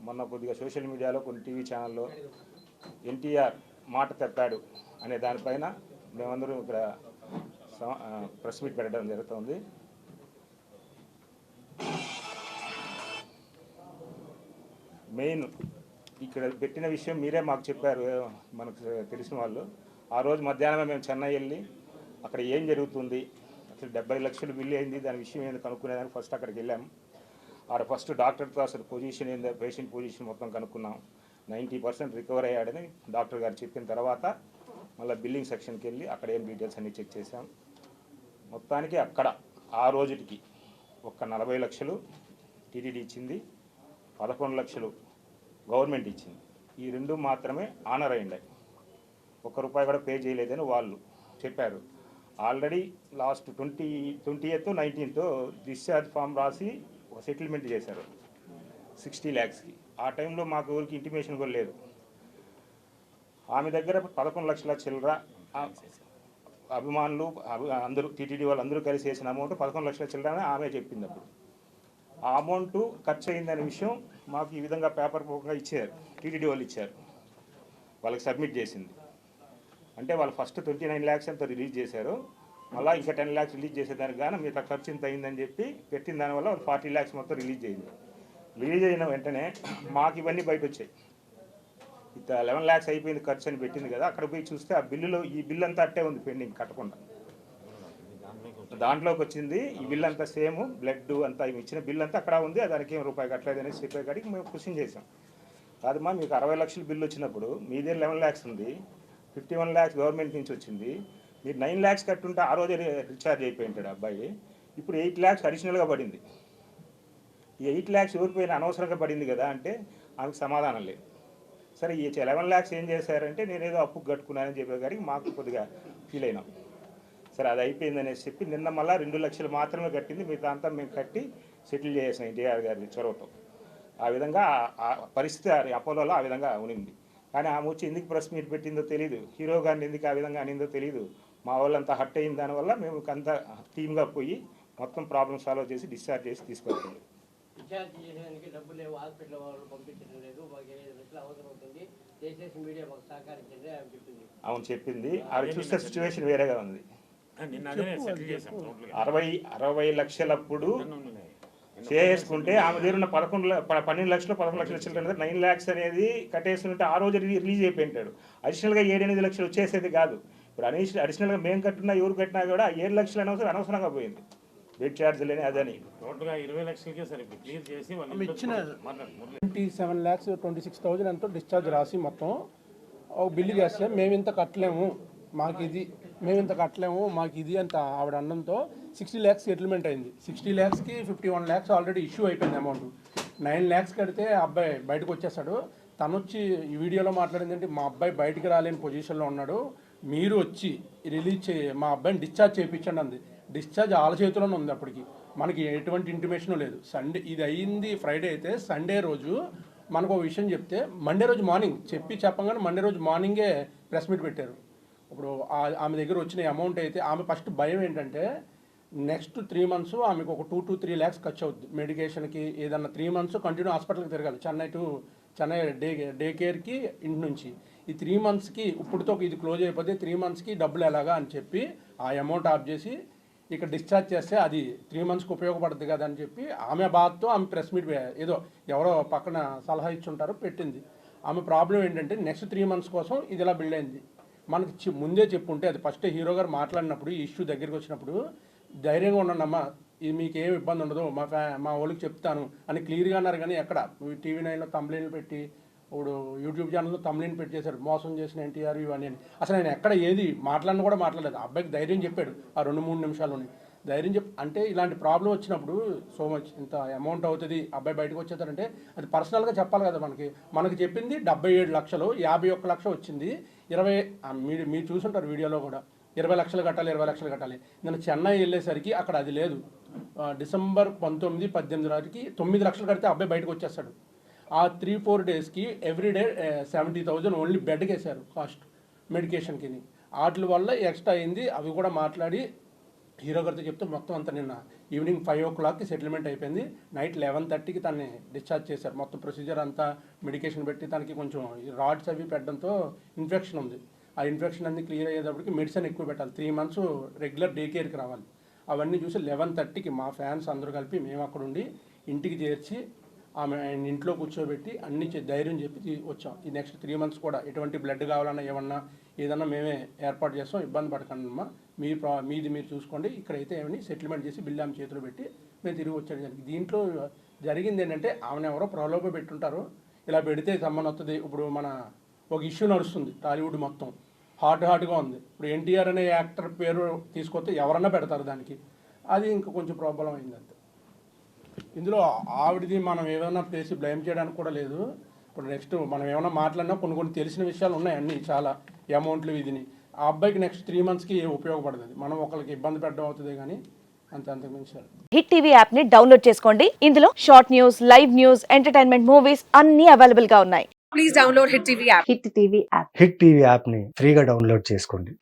మొన్న కొద్దిగా సోషల్ మీడియాలో కొన్ని టీవీ ఛానల్లో ఎన్టీఆర్ మాట తప్పాడు అనే దానిపైన మేమందరం ఇక్కడ ప్రెస్ మీట్ పెట్టడం జరుగుతుంది. మెయిన్ ఇక్కడ పెట్టిన విషయం మీరే మాకు చెప్పారు, మనకు తెలిసిన వాళ్ళు. ఆ రోజు మధ్యాహ్నమే మేము చెన్నై వెళ్ళి అక్కడ ఏం జరుగుతుంది, అసలు 70 లక్షలు బిల్లు అయింది, దాని విషయం ఏంది కనుక్కునేదానికి ఫస్ట్ అక్కడికి వెళ్ళాము. ఆడ ఫస్ట్ డాక్టర్తో అసలు పొజిషన్ ఏందో, పేషెంట్ పొజిషన్ మొత్తం కనుక్కున్నాం. 90% రికవర్ అయ్యాడని డాక్టర్ గారు చెప్పిన తర్వాత మళ్ళీ బిల్లింగ్ సెక్షన్కి వెళ్ళి అక్కడ ఏం డీటెయిల్స్ అన్నీ చెక్ చేసాం. మొత్తానికి అక్కడ ఆ రోజుకి ఒక్క 40 లక్షలు టీటీడీ ఇచ్చింది, 11 లక్షలు గవర్నమెంట్ ఇచ్చింది. ఈ రెండు మాత్రమే ఆనర్ అయ్యింది. ₹1 కూడా పే చేయలేదని వాళ్ళు చెప్పారు. Already last 20th 19th discharge form రాసి ఒక సెటిల్మెంట్ చేశారు 60 lakhsకి. ఆ టైంలో మాకు ఊరికి ఇంటిమేషన్ కూడా లేదు. ఆమె దగ్గర 11 లక్షల చిల్లర అభిమానులు అందరూ టీటీడీ వాళ్ళు అందరూ కలిసి వేసిన అమౌంట్ 11 లక్షల చిల్లర అని ఆమె చెప్పింది. అప్పుడు ఆ అమౌంట్ ఖర్చు అయిందనే విషయం మాకు ఈ విధంగా పేపర్ పూర్వకంగా ఇచ్చారు, టీటీడీ వాళ్ళు ఇచ్చారు, వాళ్ళకి సబ్మిట్ చేసింది. అంటే వాళ్ళు ఫస్ట్ 29 lakhs ఎంతో రిలీజ్ చేశారు, మళ్ళీ ఇంకా 10 lakhs రిలీజ్ చేసేదానికి కానీ మిగతా ఖర్చు ఇంత అయిందని చెప్పి పెట్టిన దానివల్ల వాళ్ళు 40 lakhs మొత్తం రిలీజ్ అయింది. రిలీజ్ అయిన వెంటనే మాకు ఇవన్నీ బయట వచ్చాయి. ఇంత 11 lakhs అయిపోయింది ఖర్చు అని పెట్టింది కదా, అక్కడ పోయి చూస్తే ఆ బిల్లులో ఈ బిల్ అంతా అట్టే ఉంది పెండింగ్ కట్టకుండా. దాంట్లోకి వచ్చింది ఈ బిల్ అంతా సేమ్, బ్లడ్ అంతా ఇచ్చిన బిల్ అంతా అక్కడ ఉంది, దానికి ఏం ₹1 కట్టలేదు అనేసి చెప్పే కాడికి మేము క్వశ్చన్ చేసాం. కాదమ్మా, మీకు 60 లక్షల బిల్లు వచ్చినప్పుడు మీ దగ్గర 11 lakhs ఉంది, 51 lakhs గవర్నమెంట్ నుంచి వచ్చింది, మీరు 9 lakhs కట్టుంటే ఆ రోజే రీఛార్జ్ అయిపోయి ఉంటాడు అబ్బాయి. ఇప్పుడు 8 lakhs అడిషనల్గా పడింది. ఈ 8 lakhs ఎవరిపోయినా అనవసరంగా పడింది కదా అంటే ఆమెకు సమాధానం లేదు. సరే ఈ 11 lakhs ఏం చేశారంటే నేనేదో అప్పు కట్టుకున్నానని చెప్పే గారికి మాకు కొద్దిగా ఫీల్ అయినాం. సరే అది అయిపోయిందనేసి చెప్పి నిన్న మళ్ళీ 2 లక్షలు మాత్రమే కట్టింది, మిగతా అంతా మేము కట్టి సెటిల్ చేసాం ఎన్టీఆర్ గారి చొరవతో. ఆ విధంగా ఆ పరిస్థితి అపోలోలో ఆ విధంగా ఉనింది. కానీ ఆమె వచ్చి ఎందుకు ప్రెస్ మీట్ పెట్టిందో తెలియదు, హీరో గారిని ఎందుకు ఆ విధంగా అనిందో తెలియదు. మా వాళ్ళంతా హర్ట్ అయిన దానివల్ల మేము అంతా టీమ్గా పోయి మొత్తం ప్రాబ్లమ్ సాల్వ్ చేసి డిశ్చార్జ్ చేసి తీసుకెళ్తుంది. డిశ్చార్జ్ చేసేదానికి డబ్బులు లేవు, హాస్పిటల్ వాళ్ళు పంపించడం లేదు, మాకు 7 లక్షలు అవసరం అవుతుంది, దయచేసి మీడియా మాకు సహకరించండి అని చెప్పింది. అవును చెప్పింది. అది చూస్తే సిచ్యువేషన్ వేరేగా ఉంది. 60 లక్షలప్పుడు చేసుకుంటే ఆమె దగ్గర ఉన్న 12 లక్షలు 11 లక్షల చిల్లర 9 lakhs అనేది కట్టేస్తుంటే ఆ రోజు రిలీజ్ అయిపోయింటాడు. అడిషనల్గా 7-8 లక్షలు వచ్చేసేది కాదు. ఇప్పుడు అడిషనల్గా మేము కట్టినా ఎవరు కట్టినా కూడా 7 లక్షలు అనవసరంగా పోయింది. బెడ్ ఛార్జ్ లేని అదని టోటల్గా 20 లక్షలకే సరే క్లియర్ చేసి వాళ్ళు ఇచ్చిన 27,26,000 ఎంతో డిశ్చార్జ్ రాసి మొత్తం బిల్లు చేస్తే మేము ఇంత కట్టలేము మాకు ఇది అంత ఆవిడ అన్నంతో 60 lakhs సెటిల్మెంట్ అయింది. 60 lakhsకి 51 lakhs ఆల్రెడీ ఇష్యూ అయిపోయింది అమౌంట్. 9 lakhs కడితే అబ్బాయి బయటకు వచ్చేస్తాడు. తను వచ్చి ఈ వీడియోలో మాట్లాడిందంటే మా అబ్బాయి బయటికి రాలేని పొజిషన్లో ఉన్నాడు, మీరు వచ్చి రిలీజ్ మా అబ్బాయిని డిశ్చార్జ్ చేయించండి అంది. డిశ్చార్జ్ వాళ్ళ చేతిలోనే ఉంది. అప్పటికి మనకి ఎటువంటి ఇంటిమేషన్ లేదు. సండే ఇది అయ్యింది ఫ్రైడే అయితే సండే రోజు మనకు ఒక విషయం చెప్తే మండే రోజు మార్నింగ్ చెప్పగానే మండే రోజు మార్నింగే ప్రెస్ మీట్ పెట్టారు. ఇప్పుడు ఆమె దగ్గర వచ్చిన అమౌంట్ అయితే ఆమె ఫస్ట్ భయం ఏంటంటే నెక్స్ట్ 3 months ఆమెకు ఒక 2 to 3 lakhs ఖర్చు అవుద్ది మెడికేషన్కి. ఏదన్నా 3 months కంటిన్యూ హాస్పిటల్కి తిరగాలి, చెన్నై డే కేర్కి ఇంటి నుంచి. ఈ 3 monthsకి ఇప్పుడుతో ఇది క్లోజ్ అయిపోతే 3 monthsకి డబ్బులు ఎలాగా అని చెప్పి ఆ అమౌంట్ ఆఫ్ చేసి ఇక్కడ డిశ్చార్జ్ చేస్తే అది 3 monthsకి ఉపయోగపడుతుంది కదా అని చెప్పి ఆమె బాధతో ఆమె ప్రెస్ మీట్ ఏదో ఎవరో పక్కన సలహా ఇచ్చుంటారో పెట్టింది. ఆమె ప్రాబ్లం ఏంటంటే నెక్స్ట్ 3 months కోసం ఇది ఇలా బిల్డ్ అయింది. మనకి ముందే చెప్పుంటే అది ఫస్ట్ హీరో గారు మాట్లాడినప్పుడు ఈ ఇష్యూ దగ్గరికి వచ్చినప్పుడు ధైర్యంగా ఉండండమ్మా, ఇది మీకు ఏం ఇబ్బంది ఉండదు, మా వాళ్ళకి చెప్తాను అని క్లియర్గా అన్నారు. కానీ ఎక్కడ TV9లో తమ్లైన్లు పెట్టి ఇప్పుడు యూట్యూబ్ ఛానల్లో తమ్లైన్ పెట్టి చేశారు, మోసం చేసిన ఎన్టీఆర్ ఇవన్నీ అని. అసలు ఆయన ఎక్కడ ఏది మాట్లాడినా కూడా మాట్లాడలేదు. అబ్బాయికి ధైర్యం చెప్పాడు ఆ 2-3 నిమిషాల్లోనే ధైర్యం అంటే ఇలాంటి ప్రాబ్లం వచ్చినప్పుడు సో మచ్ ఇంత అమౌంట్ అవుతుంది అబ్బాయి బయటకు వచ్చేస్తారంటే అది పర్సనల్గా చెప్పాలి కదా. మనకి చెప్పింది 77 లక్షలు, 51 లక్ష వచ్చింది. మీరు చూసుంటారు వీడియోలో కూడా 20 లక్షలు కట్టాలి. నేను చెన్నై వెళ్ళేసరికి అక్కడ అది లేదు. డిసెంబర్ 19, 18 నాటికి 9 లక్షలు కడితే అబ్బాయి బయటకు వచ్చేస్తాడు. ఆ 3-4 డేస్కి ఎవ్రీడే 70,000 ఓన్లీ బెడ్కి వేశారు కాస్ట్ మెడికేషన్కి. వాటి వల్ల ఎక్స్ట్రా అయింది. అవి కూడా మాట్లాడి హీరో గారితో చెప్తే మొత్తం అంతా నిన్న ఈవినింగ్ 5 o'clockకి సెటిల్మెంట్ అయిపోయింది. నైట్ 11:30కి తనని డిశ్చార్జ్ చేశారు. మొత్తం ప్రొసీజర్ అంతా మెడికేషన్ పెట్టి తనకి కొంచెం రాడ్స్ అవి పెట్టడంతో ఇన్ఫెక్షన్ ఉంది. ఆ ఇన్ఫెక్షన్ అన్ని క్లియర్ అయ్యేటప్పటికి మెడిసిన్ ఎక్కువ పెట్టాలి. 3 months రెగ్యులర్ డే కేర్కి రావాలి. అవన్నీ చూసి 11:30కి మా ఫ్యాన్స్ అందరూ కలిపి మేము అక్కడ ఉండి ఇంటికి చేర్చి ఆమె ఆయన ఇంట్లో కూర్చోబెట్టి అన్ని ధైర్యం చెప్పి వచ్చాం. ఈ నెక్స్ట్ 3 months కూడా ఎటువంటి బ్లడ్ కావాలన్నా ఏదన్నా మేమే ఏర్పాటు చేస్తాం, ఇబ్బంది పడకండి అమ్మా, మీది మీరు చూసుకోండి, ఇక్కడైతే ఏమని సెటిల్మెంట్ చేసి బిల్లు ఆమె చేతిలో పెట్టి మేము తిరిగి వచ్చాడు. జరిగింది దీంట్లో జరిగింది ఏంటంటే ఆమెను ఎవరో ప్రలోభ పెట్టుంటారు, ఇలా పెడితే సంబంధం వస్తుంది. ఇప్పుడు మన ఒక ఇష్యూ నడుస్తుంది టాలీవుడ్ మొత్తం హాట్గా ఉంది. ఇప్పుడు ఎన్టీఆర్ అనే యాక్టర్ పేరు తీసుకొస్తే ఎవరన్నా పెడతారు దానికి, అది ఇంకా కొంచెం ప్రాబ్లం అయింది అంతే. ఇందులో ఆవిడది మనం ఏమైనా ప్లేస్ బ్లేమ్ చేయడానికి కూడా లేదు. ఇప్పుడు నెక్స్ట్ మనం ఏమైనా మాట్లాడినా కొన్ని తెలిసిన విషయాలు ఉన్నాయి, అన్నీ చాలా అమౌంట్లు ఇదిని. ఆ అబ్బాయికి నెక్స్ట్ 3 monthsకి ఉపయోగపడుతుంది. మనం ఒకరికి ఇబ్బంది పెట్టడం అవుతుంది కానీ అంతకు మించాలి. హిట్ టీవీ యాప్ ని డౌన్లోడ్ చేసుకోండి. ఇందులో short news, live news, entertainment movies అన్ని అవైలబుల్ గా ఉన్నాయి. Please download hit TV app. Hit TV యాప్ని ఫ్రీగా డౌన్లోడ్ చేసుకోండి.